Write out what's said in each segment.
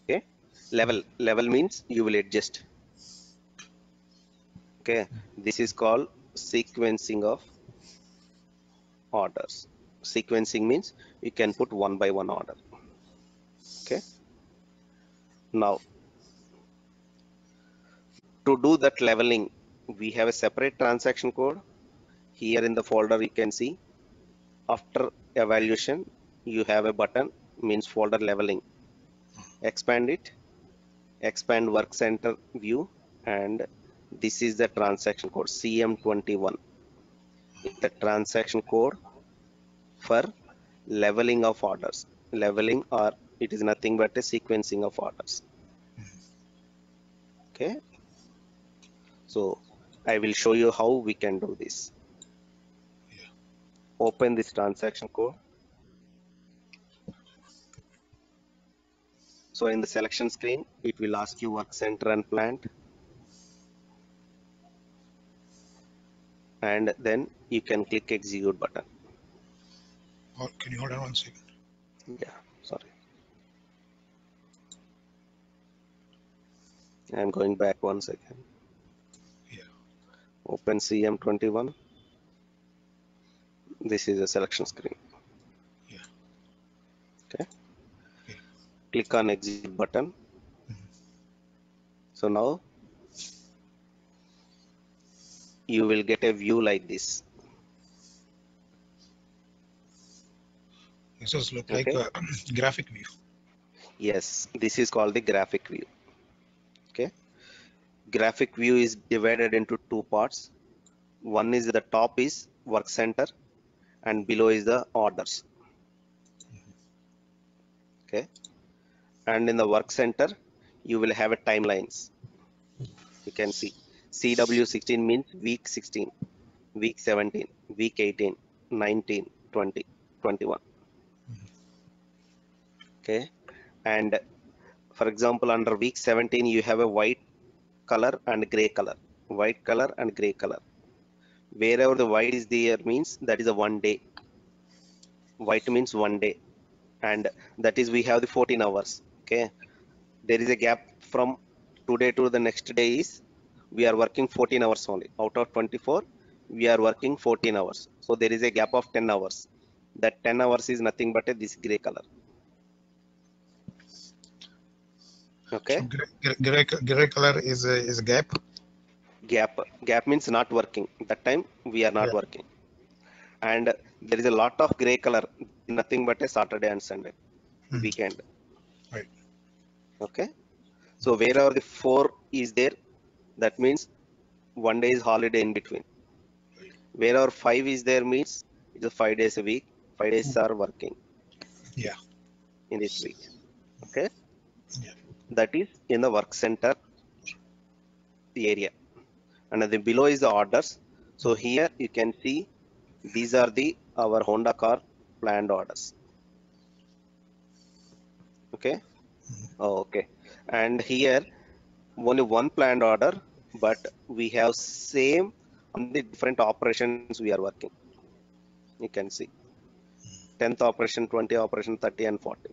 Okay, level means you will adjust. Okay, this is called sequencing of orders. Sequencing means you can put one by one order. Okay, now to do that leveling, we have a separate transaction code. Here in the folder you can see after evaluation you have a button, means folder leveling. Expand it, expand work center view, and this is the transaction code CM21. It's the transaction code for leveling of orders. Leveling, or it is nothing but a sequencing of orders. Okay, so I will show you how we can do this. Open this transaction code. So in the selection screen, it will ask you work center and plant, and then you can click execute button. Or can you hold on 1 second? Yeah, sorry. I'm going back 1 second. Yeah. Open CM21. This is a selection screen. Yeah. Okay. Yeah. Click on execute button. So now you will get a view like this. This does look Okay. like a graphic view. Yes, this is called the graphic view. Okay. Graphic view is divided into two parts. One is the top is work center and below is the orders. Okay. And in the work center, you will have a timelines. You can see CW16 means week 16, week 17, week 18, 19, 20, 21. Okay. And for example, under week 17, you have a white color and gray color. White color and gray color. Wherever the white is there means that is a 1 day. White means 1 day. And that is we have the 14 hours. Okay. There is a gap from today to the next day is we are working 14 hours only. Out of 24, we are working 14 hours. So there is a gap of 10 hours. That 10 hours is nothing but this gray color. Okay. So gray color is a gap. Gap means not working. That time we are not working. And there is a lot of gray color, nothing but a Saturday and Sunday, weekend. Right. Okay. So wherever the 4 is there, that means 1 day is holiday in between. Wherever 5 is there means it's a 5 days a week. 5 days are working. Yeah. In this week. Okay. Yeah. That is in the work center area. And then below is the orders. So here you can see these are our Honda car planned orders. Okay. Oh, okay. And here only one planned order, but we have same on the different operations we are working. You can see 10th operation, 20 operation, 30 and 40.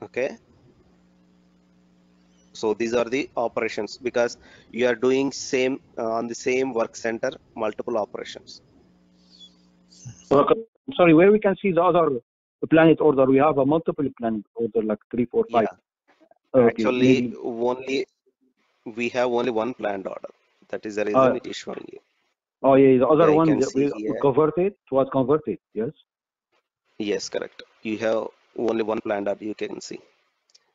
Okay. So these are the operations because you are doing same on the same work center, multiple operations. Sorry, where we can see the other planet order? We have a multiple planet order like 3, 4, 5. Yeah. Actually, we have only one planned order. That is the reason it is showing you. Oh yeah, the other one we converted. It was converted. Yes. Yes, correct. You have only one planned order. You can see.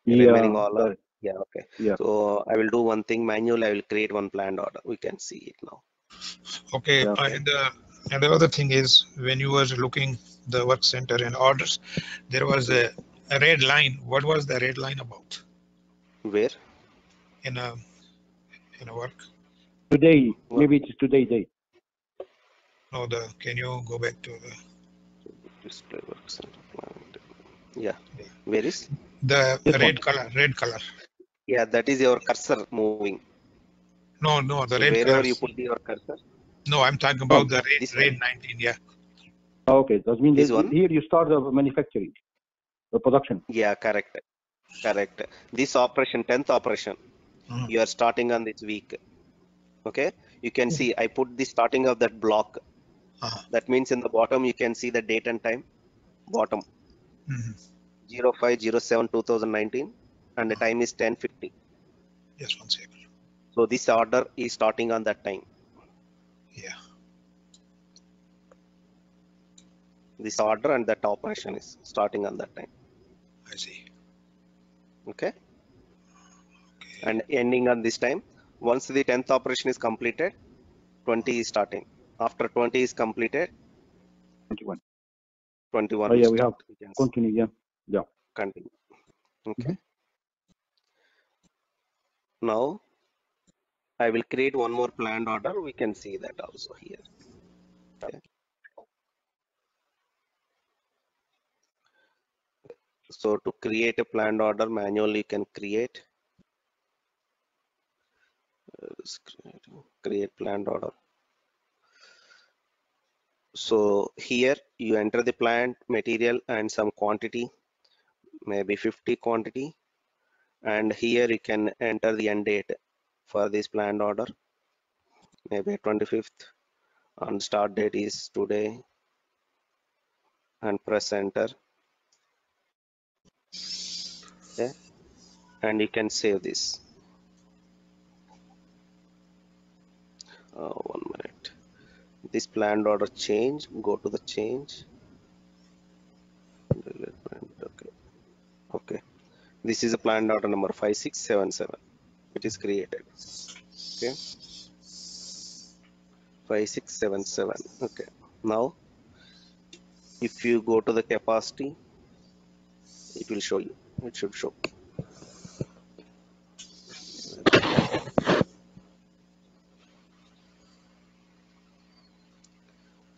Yeah. Remaining all are. Yeah. Okay. Yeah. So I will do one thing manually. I will create one planned order. We can see it now. Okay. Yeah, okay. And the other thing is when you were looking the work center and orders, there was a red line. What was the red line about? Where? In a work. Today, maybe it's today day. No, can you go back to the display work center plant? Yeah. Where is the red color? Red color. Yeah, that is your cursor moving. No, the red wherever color. You put your cursor. No, I'm talking about the red 19. Yeah. Okay, that means this one? here you start the manufacturing. the production. Yeah, correct. This operation, 10th operation, you are starting on this week. Okay, you can see I put the starting of that block. That means in the bottom you can see the date and time. Bottom 05/07/2019, and the time is 10:50. Yes, 1 second. So this order is starting on that time. Yeah. This order and that operation is starting on that time. I see. Okay. And ending on this time. Once the 10th operation is completed, 20 is starting. After 20 is completed, 21. 21 Oh, will yeah, we have start. You can continue. Yeah. continue. Okay. Now I will create one more planned order. We can see that also here. Okay. So to create a planned order manually, you can create planned order. So here you enter the plant material and some quantity, maybe 50 quantity, and here you can enter the end date for this planned order, maybe 25th, and start date is today, and press enter. Okay, and you can save this. 1 minute. This planned order change, go to the change. Okay, this is a planned order number 5677. It is created. Okay, 5677. Okay, now if you go to the capacity, it will show you. It should show.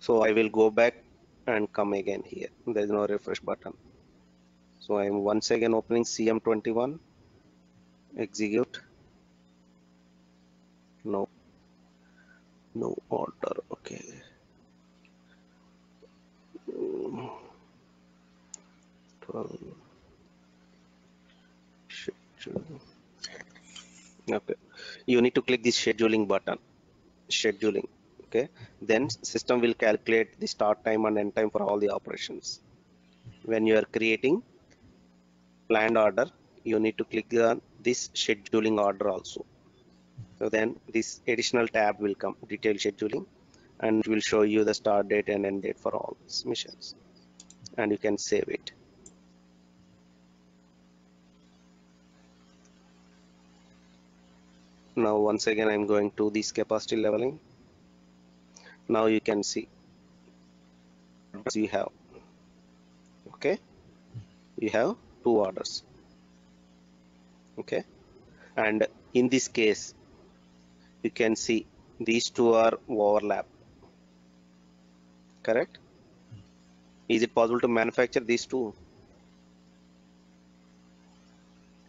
So I will go back and come again here. There is no refresh button. So I am once again opening CM21. Execute. No order. Okay. Schedule. Okay. You need to click this scheduling button. Scheduling. Okay. Then system will calculate the start time and end time for all the operations. When you are creating planned order, you need to click on this scheduling order also. So then this additional tab will come, detailed scheduling, and it will show you the start date and end date for all these missions, and you can save it. Now once again I'm going to this capacity leveling. Now you can see you have, okay, you have 2 orders. Okay, and in this case you can see these 2 are overlap. Correct? Is it possible to manufacture these 2?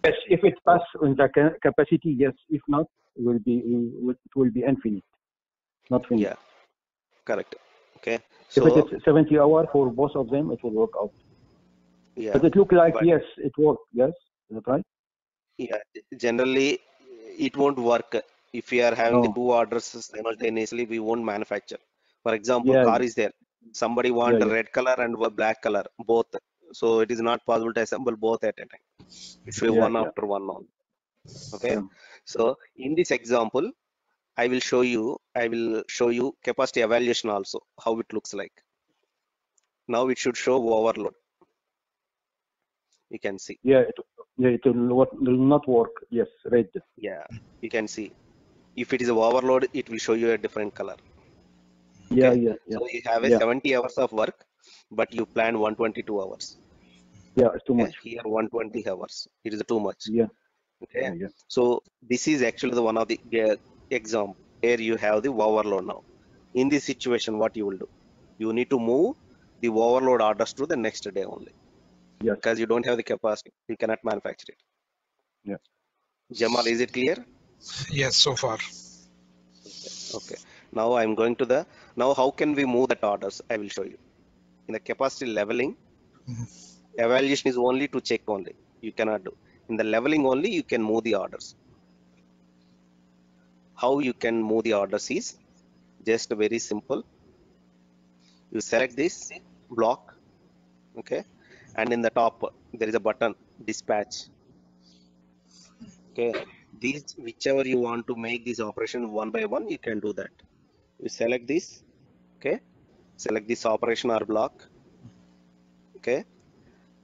Yes, if it pass on the capacity, yes. If not, it will be infinite, not finite. Yeah, correct. Okay, If so it is 70 hours for both of them, it will work out. yeah, But it look like, but yes, it worked. Yes, is that right? yeah, generally it won't work if we are having the No. 2 orders simultaneously. We won't manufacture. For example, Yeah, car is there, somebody want a yeah. red color and a black color, both, so it is not possible to assemble both at a time. It should be one after one on. Okay, Yeah. so in this example I will show you capacity evaluation also, how it looks like. Now it should show overload. You can see. Yeah, it will not work. Yes, red. Yeah, you can see. If it is a overload, it will show you a different color. Yeah, Okay, yeah. so you have a Yeah. 70 hours of work, but you plan 122 hours. Yeah, it's too Okay, much. here 120 hours. It is too much. Yeah. Okay, Yeah. so this is actually the one of the example where you have the overload now. In this situation, what you will do? You need to move the overload orders to the next day only, Yes. because you don't have the capacity. You cannot manufacture it. Yeah. Jamal, is it clear? Yes, so far. Okay. Now I'm going to now how can we move that orders? I will show you. In the capacity leveling, Evaluation is only to check only. You cannot do. In the leveling only, you can move the orders. How you can move the orders is just very simple. You select this block, okay, and in the top there is a button dispatch. Okay, these whichever you want to make this operation one by one, you can do that. You select this, okay, select this operation or block, okay,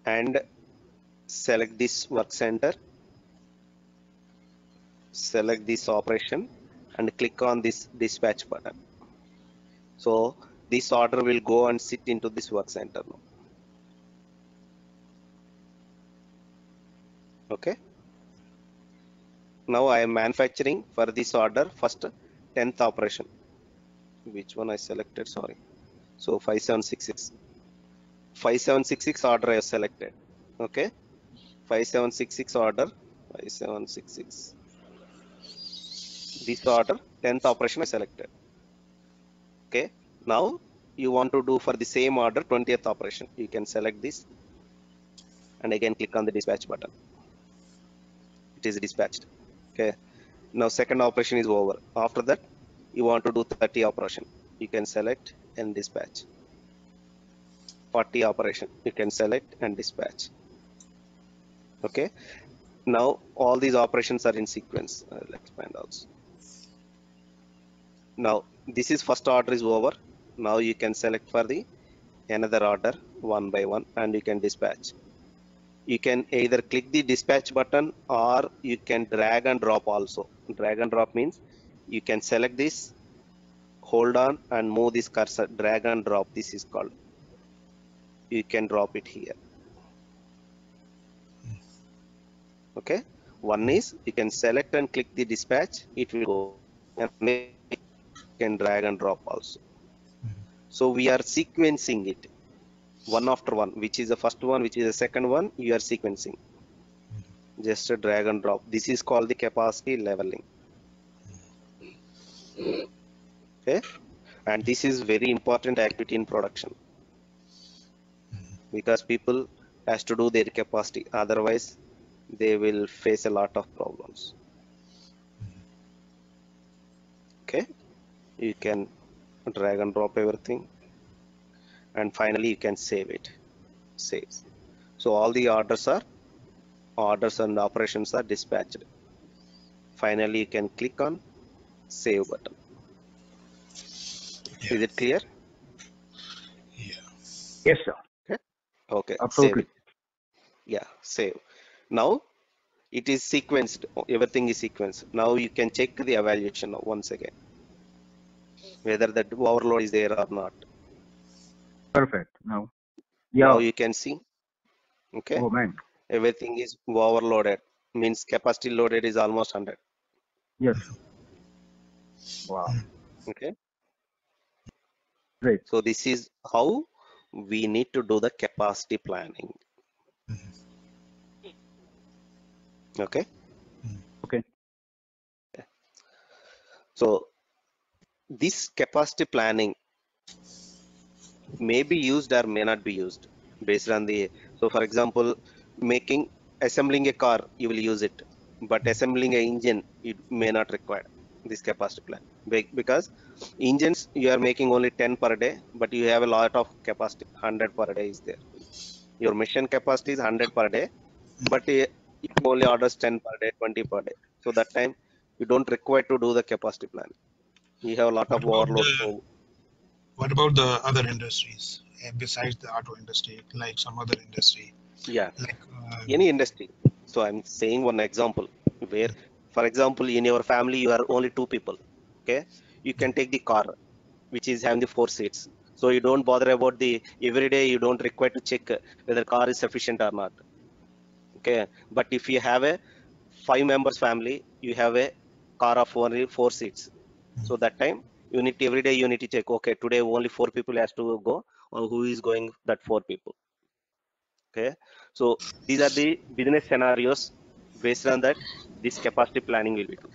and select this work center, select this operation and click on this dispatch button. So this order will go and sit into this work center now. Okay, now I am manufacturing for this order first 10th operation. Which one I selected? Sorry. So 5766 order I have selected. Okay, 5766 order, 5766. This order 10th operation I selected. Okay, now you want to do for the same order 20th operation. You can select this and again click on the dispatch button. It is dispatched. Okay, now second operation is over. After that you want to do 30 operation, you can select and dispatch. 40 operation, you can select and dispatch. Okay, now all these operations are in sequence. I'll expand also. Now this is first order is over. Now you can select for the another order one by one and you can dispatch. You can either click the dispatch button or you can drag and drop also. Drag and drop means you can select this, hold on and move this cursor, drag and drop. This is called. You can drop it here. Okay, one is you can select and click the dispatch, it will go, and you can drag and drop also. So we are sequencing it one after one, which is the first one, which is the second one, you are sequencing. Just a drag and drop. This is called the capacity leveling. Okay, and this is very important activity in production because people has to do their capacity, otherwise they will face a lot of problems. Okay, you can drag and drop everything and finally you can save it. Save. So all the orders and operations are dispatched. Finally you can click on save button. Yeah. Is it clear? Yeah. Yes, sir. Okay, Absolutely. save it. Yeah, save. Now it is sequenced, everything is sequenced. Now you can check the evaluation once again, whether that overload is there or not. Perfect. Now, Now yeah. you can see, okay, Oh man. everything is overloaded, means capacity loaded is almost 100. Yes. Wow. Okay, Great. so this is how we need to do the capacity planning. Okay. Okay. So this capacity planning may be used or may not be used based on the, so for example, assembling a car, you will use it, but assembling an engine, it may not require this capacity plan because engines you are making only 10 per day, but you have a lot of capacity, 100 per day is there. Your machine capacity is 100 per day, but you only orders 10 per day, 20 per day. So that time you don't require to do the capacity plan. You have a lot of overload. So What about the other industries besides the auto industry, like some other industry, yeah, like any industry. So I'm saying one example where, for example, in your family you are only 2 people. Okay, you can take the car, which is having the 4 seats. So you don't bother about the every day. You don't require to check whether car is sufficient or not. Okay, but if you have a 5 members family, you have a car of only 4 seats. So that time you need every day you need to check. Okay, today only 4 people has to go, or who is going that 4 people. Okay, so these are the business scenarios. Based on that, this capacity planning will be done.